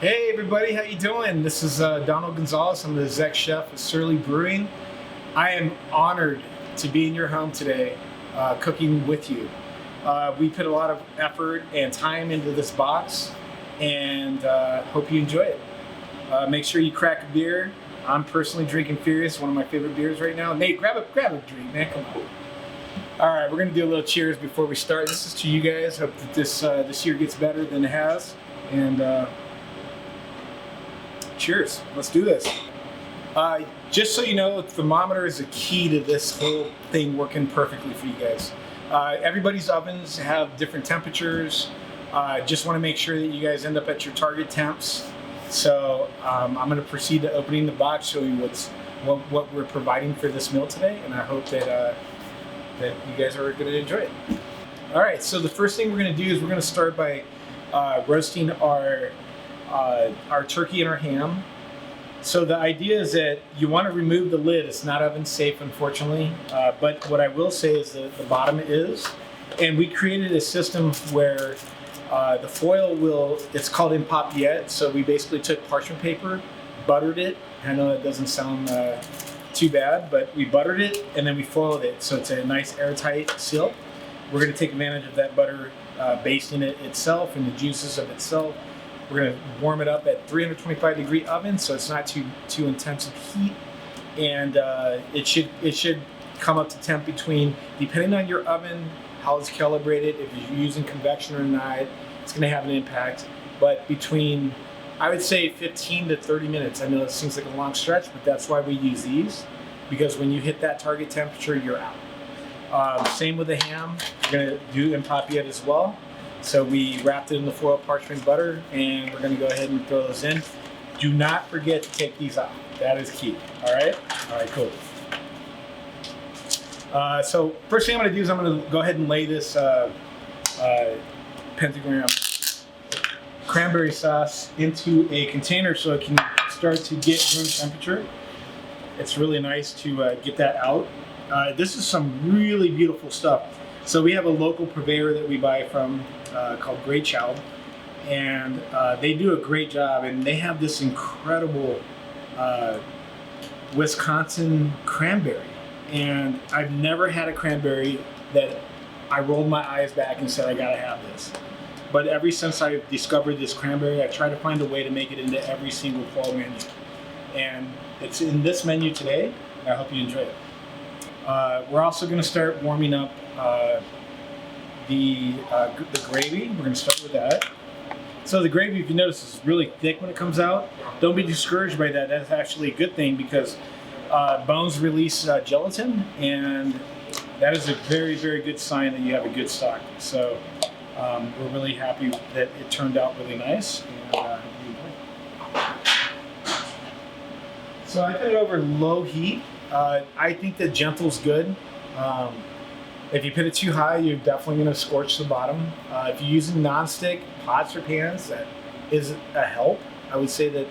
Hey everybody, how you doing? This is Donald Gonzalez. I'm the Exec Chef at Surly Brewing. I am honored to be in your home today, cooking with you. We put a lot of effort and time into this box, and hope you enjoy it. Make sure you crack a beer. I'm personally drinking Furious, one of my favorite beers right now. Nate, grab a drink, man. Come on. All right, we're gonna do a little cheers before we start. This is to you guys. Hope that this year gets better than it has, and. Cheers. Let's do this. Just so you know, the thermometer is a key to this whole thing working perfectly for you guys. Everybody's ovens have different temperatures. Just want to make sure that you guys end up at your target temps. So I'm going to proceed to opening the box, show you what we're providing for this meal today, and I hope that you guys are going to enjoy it. All right. So the first thing we're going to do is we're going to start by roasting our turkey and our ham. So the idea is that you want to remove the lid. It's not oven safe, unfortunately, but what I will say is that the bottom is, and we created a system where the foil it's called in papiette. So we basically took parchment paper, buttered it. I know that doesn't sound too bad, but we buttered it and then we foiled it. So it's a nice airtight seal. We're going to take advantage of that butter basting it itself and the juices of itself. We're going to warm it up at 325-degree oven, so it's not too intense of heat, and it should come up to temp between, depending on your oven, how it's calibrated, if you're using convection or not, it's going to have an impact. But between, I would say, 15 to 30 minutes. I know it seems like a long stretch, but that's why we use these, because when you hit that target temperature, you're out. Same with the ham. We're going to do in papiette as well. So we wrapped it in the foil parchment butter, and we're going to go ahead and throw those in. Do not forget to take these out. That is key. All right? All right, cool. So first thing I'm going to do is I'm going to go ahead and lay this pentagram cranberry sauce into a container so it can start to get room temperature. It's really nice to get that out. This is some really beautiful stuff. So we have a local purveyor that we buy from called Great Child, and they do a great job, and they have this incredible Wisconsin cranberry, and I've never had a cranberry that I rolled my eyes back and said I gotta have this. But ever since I discovered this cranberry, I try to find a way to make it into every single fall menu, and it's in this menu today. I hope you enjoy it. We're also going to start warming up the gravy. We're going to start with that. So the gravy, if you notice, is really thick when it comes out. Don't be discouraged by that. That's actually a good thing because bones release gelatin, and that is a very, very good sign that you have a good stock. So we're really happy that it turned out really nice. And, so I put it over low heat. I think that gentle's good. If you put it too high, you're definitely going to scorch the bottom. If you're using non-stick pots or pans, that is a help. I would say that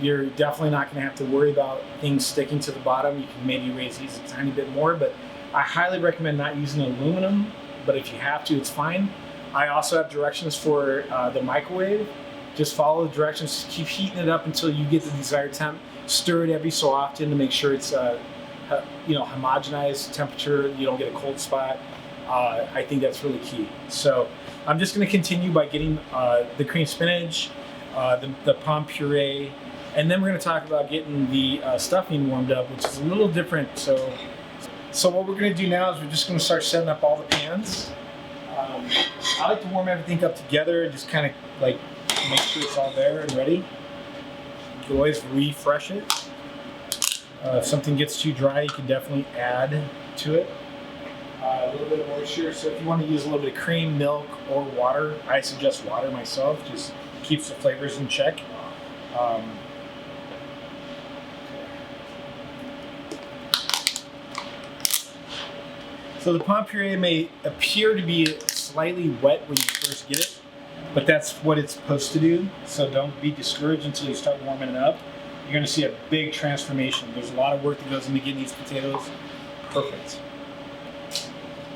you're definitely not going to have to worry about things sticking to the bottom. You can maybe raise these a tiny bit more, but I highly recommend not using aluminum, but if you have to, it's fine. I also have directions for the microwave. Just follow the directions, keep heating it up until you get the desired temp. Stir it every so often to make sure it's homogenized temperature. You don't get a cold spot. I think that's really key. So I'm just going to continue by getting the cream spinach, the palm puree, and then we're going to talk about getting the stuffing warmed up, which is a little different. So what we're going to do now is we're just going to start setting up all the pans. I like to warm everything up together and just kind of like make sure it's all there and ready. You can always refresh it. If something gets too dry, you can definitely add to it. A little bit of moisture. So if you want to use a little bit of cream, milk, or water, I suggest water myself. Just keeps the flavors in check. So the palm puree may appear to be slightly wet when you first get it, but that's what it's supposed to do. So don't be discouraged until you start warming it up. You're going to see a big transformation. There's a lot of work that goes into getting these potatoes perfect.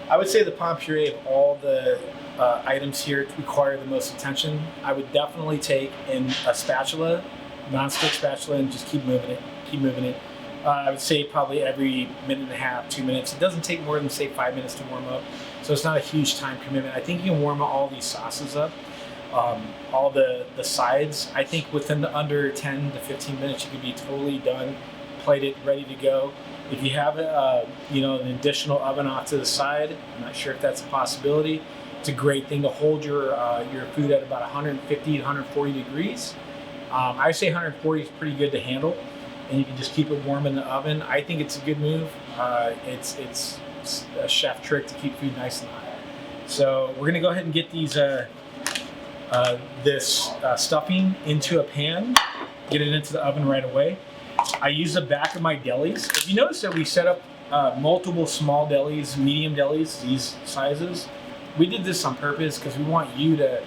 I would say the palm puree of all the items here require the most attention. I would definitely take in a spatula, non-stick spatula, and just keep moving it, keep moving it. I would say probably every minute and a half, 2 minutes. It doesn't take more than, say, 5 minutes to warm up, so it's not a huge time commitment. I think you can warm all these sauces up, all the sides. I think within under 10 to 15 minutes, you could be totally done, plated, ready to go. If you have an additional oven off to the side, I'm not sure if that's a possibility. It's a great thing to hold your food at about 150 to 140 degrees. I say 140 is pretty good to handle, and you can just keep it warm in the oven. I think it's a good move. It's a chef trick to keep food nice and hot. So we're gonna go ahead and get these this stuffing into a pan, get it into the oven right away. I use the back of my delis. If you notice that we set up multiple small delis, medium delis, these sizes, we did this on purpose because we want you to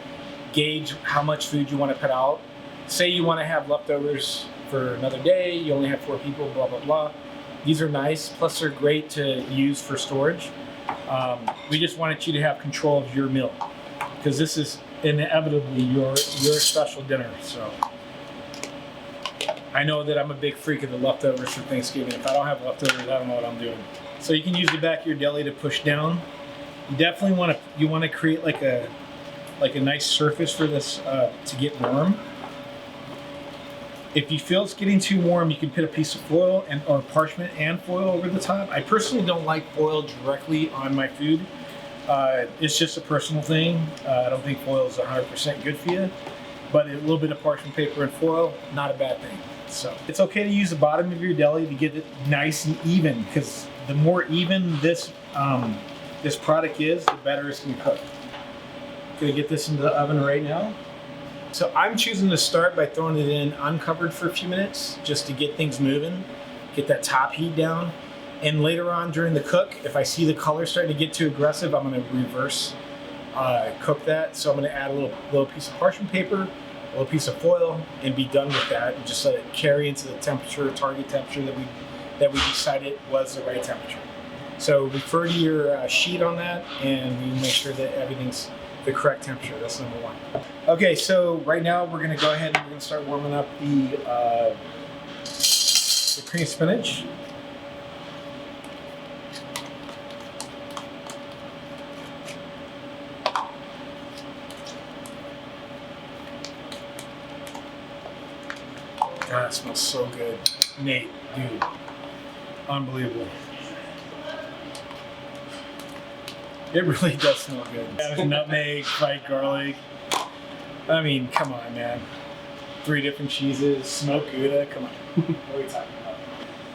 gauge how much food you want to put out. Say you want to have leftovers for another day, you only have 4 people, blah, blah, blah. These are nice, plus they're great to use for storage. We just wanted you to have control of your meal because this is inevitably your special dinner. So I know that I'm a big freak of the leftovers for Thanksgiving. If I don't have leftovers, I don't know what I'm doing. So you can use the back of your deli to push down. You definitely want to create like a nice surface for this to get warm. If you feel it's getting too warm, you can put a piece of foil or parchment and foil over the top. I personally don't like foil directly on my food. It's just a personal thing. I don't think foil is 100% good for you, but a little bit of parchment paper and foil, not a bad thing. So it's okay to use the bottom of your deli to get it nice and even, because the more even this product is, the better it's gonna cook. Gonna get this into the oven right now. So I'm choosing to start by throwing it in uncovered for a few minutes just to get things moving, get that top heat down. And later on during the cook, if I see the color starting to get too aggressive, I'm gonna reverse cook that. So I'm gonna add a little piece of parchment paper, a little piece of foil, and be done with that, and just let it carry into the temperature, target temperature that we decided was the right temperature. So refer to your sheet on that, and we make sure that everything's the correct temperature. That's number one. Okay, so right now we're gonna go ahead and we're gonna start warming up the cream spinach. God, it smells so good. Nate, dude, unbelievable. It really does smell good. Yeah, nutmeg, white garlic. I mean, come on, man. 3 different cheeses, smoked Gouda. Come on. What are we talking about?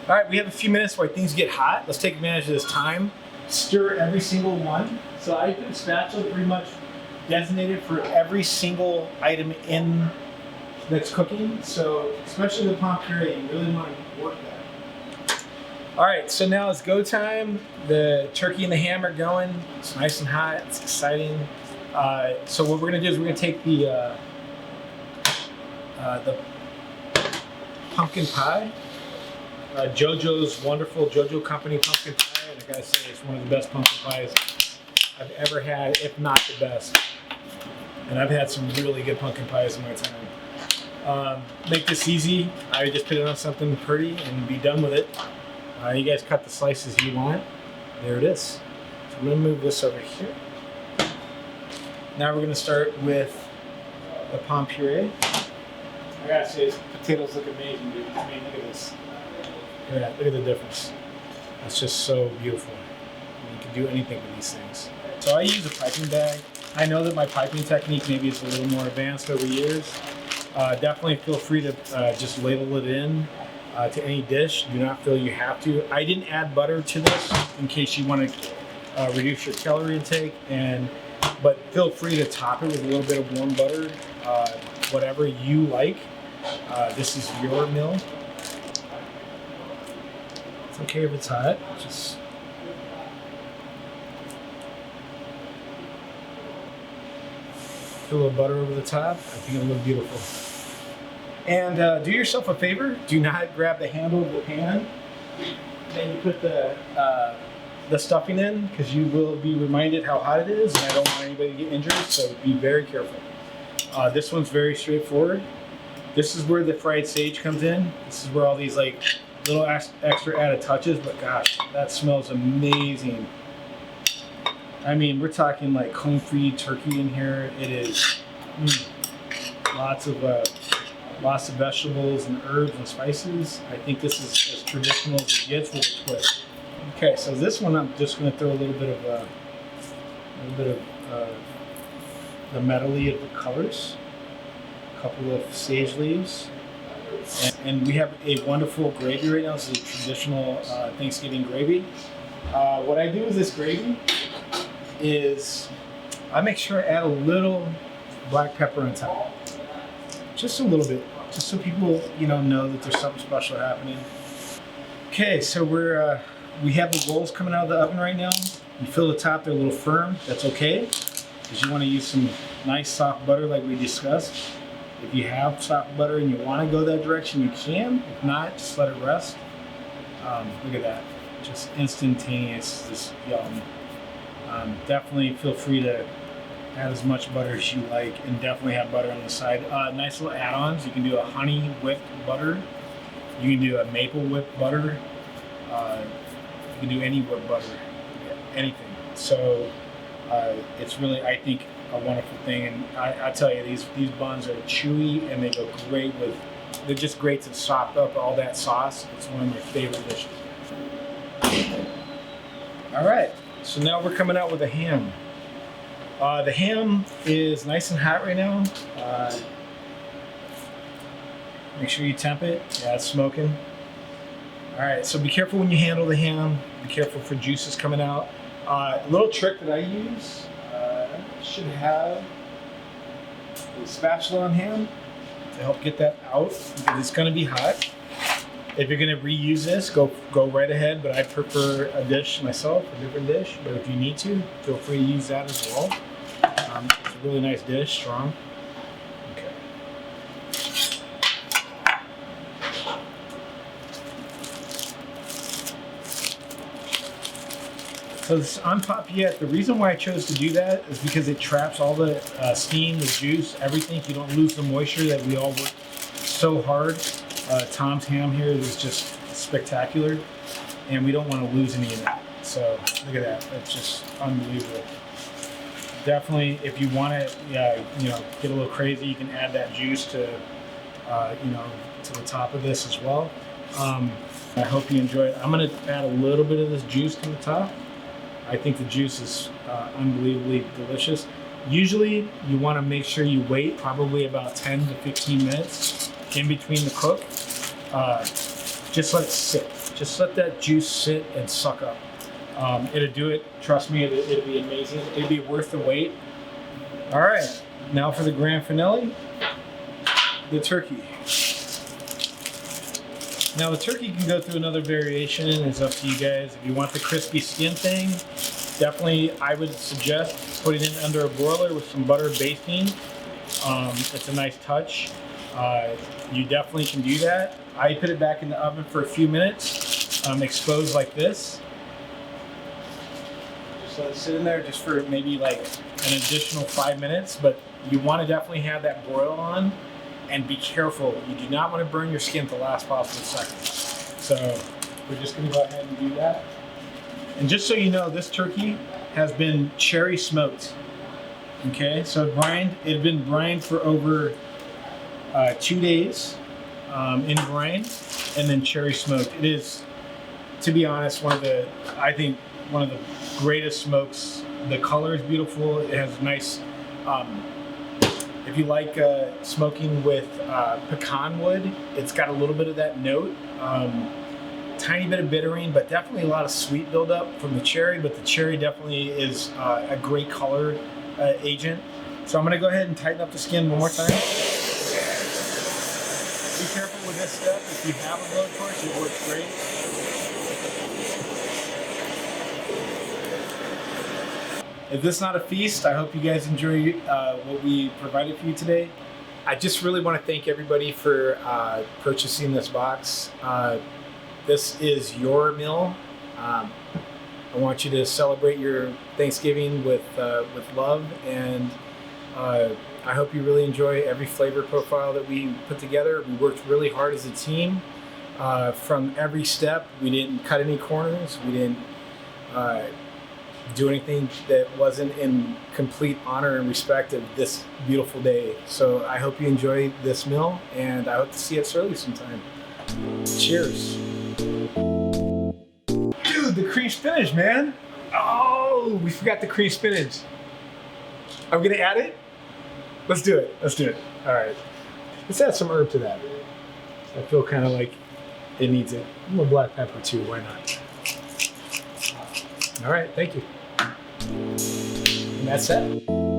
All right, we have a few minutes while things get hot. Let's take advantage of this time. Stir every single one. So I put a spatula pretty much designated for every single item in that's cooking. So especially the pommes puree, you really want to work that. All right, so now it's go time. The turkey and the ham are going. It's nice and hot. It's exciting. So what we're gonna do is we're gonna take the pumpkin pie, JoJo's wonderful JoJo Company pumpkin pie, and I gotta say it's one of the best pumpkin pies I've ever had, if not the best. And I've had some really good pumpkin pies in my time. Make this easy. I just put it on something pretty and be done with it. You guys cut the slices you want. There it is. So I'm gonna move this over here. Now we're gonna start with the pommes puree. I gotta say, these potatoes look amazing, dude. I mean, look at this. Look at the difference. That's just so beautiful. You can do anything with these things. So I use a piping bag. I know that my piping technique maybe is a little more advanced over years. Definitely feel free to just ladle it in to any dish. Do not feel you have to. I didn't add butter to this in case you want to reduce your calorie intake, but feel free to top it with a little bit of warm butter, whatever you like. This is your meal. It's okay if it's hot. Just put a little butter over the top. I think it'll look beautiful. And do yourself a favor. Do not grab the handle of the pan. Then you put the the stuffing in because you will be reminded how hot it is, and I don't want anybody to get injured, so be very careful. This one's very straightforward. This is where the fried sage comes in. This is where all these like little extra added touches, but gosh, that smells amazing. I mean, we're talking like confit turkey in here. It is lots of vegetables and herbs and spices. I think this is as traditional as it gets with a twist. Okay, so this one I'm just going to throw a little bit of the medley of the colors, a couple of sage leaves, and we have a wonderful gravy right now. This is a traditional Thanksgiving gravy. What I do with this gravy is I make sure I add a little black pepper on top, just a little bit, just so people know that there's something special happening. Okay, so we have the rolls coming out of the oven right now. You feel the top, they're a little firm. That's okay, because you want to use some nice soft butter like we discussed. If you have soft butter and you want to go that direction, you can. If not, just let it rest. Look at that, just instantaneous, just yum. Definitely feel free to add as much butter as you like, and definitely have butter on the side. Nice little add-ons. You can do a honey whipped butter. You can do a maple whipped butter. You can do any whipped butter, anything. So it's really, I think, a wonderful thing. And I tell you, these buns are chewy, and they go great with. They're just great to sop up all that sauce. It's one of my favorite dishes. All right. So now we're coming out with a ham. The ham is nice and hot right now. Make sure you temp it. Yeah, it's smoking. All right, so be careful when you handle the ham. Be careful for juices coming out. A little trick that I use, should have a spatula on hand to help get that out, because it's gonna be hot. If you're gonna reuse this, go right ahead, but I prefer a dish myself, a different dish. But if you need to, feel free to use that as well. It's a really nice dish, strong. Okay. So this unpop the reason why I chose to do that is because it traps all the steam, the juice, everything. You don't lose the moisture that we all work so hard. Tom's ham here is just spectacular, and we don't want to lose any of that. So look at that, that's just unbelievable. Definitely, if you want to, get a little crazy, you can add that juice to, to the top of this as well. I hope you enjoy it. I'm going to add a little bit of this juice to the top. I think the juice is unbelievably delicious. Usually, you want to make sure you wait probably about 10 to 15 minutes in between the cook. Just let it sit. Just let that juice sit and suck up. It'll do it. Trust me, it'll be amazing. It'll be worth the wait. All right, now for the grand finale, the turkey. Now the turkey can go through another variation. It's up to you guys. If you want the crispy skin thing, definitely I would suggest putting it under a broiler with some butter basting. It's a nice touch. You definitely can do that. I put it back in the oven for a few minutes, exposed like this. Just let it sit in there just for maybe like an additional 5 minutes, but you want to definitely have that broil on, and be careful. You do not want to burn your skin at the last possible second. So we're just going to go ahead and do that. And just so you know, this turkey has been cherry smoked. Okay, so it had been brined for over 2 days in brine, and then cherry smoked. It is, to be honest, one of the greatest smokes. The color is beautiful. It has nice, if you like smoking with pecan wood, it's got a little bit of that note. Tiny bit of bittering, but definitely a lot of sweet buildup from the cherry, but the cherry definitely is a great color agent. So I'm gonna go ahead and tighten up the skin one more time. Be careful with this step. If you have a blowtorch, it works great. If this is not a feast, I hope you guys enjoy what we provided for you today. I just really want to thank everybody for purchasing this box. This is your meal. I want you to celebrate your Thanksgiving with love, and I hope you really enjoy every flavor profile that we put together. We worked really hard as a team from every step. We didn't cut any corners. We didn't do anything that wasn't in complete honor and respect of this beautiful day. So I hope you enjoy this meal, and I hope to see you at Surly sometime. Cheers. Dude, the cream spinach, man. Oh, we forgot the cream spinach. I'm gonna add it? Let's do it. Let's do it. All right. Let's add some herb to that. I feel kind of like it needs it. A little black pepper too, why not? All right, thank you. And that's it.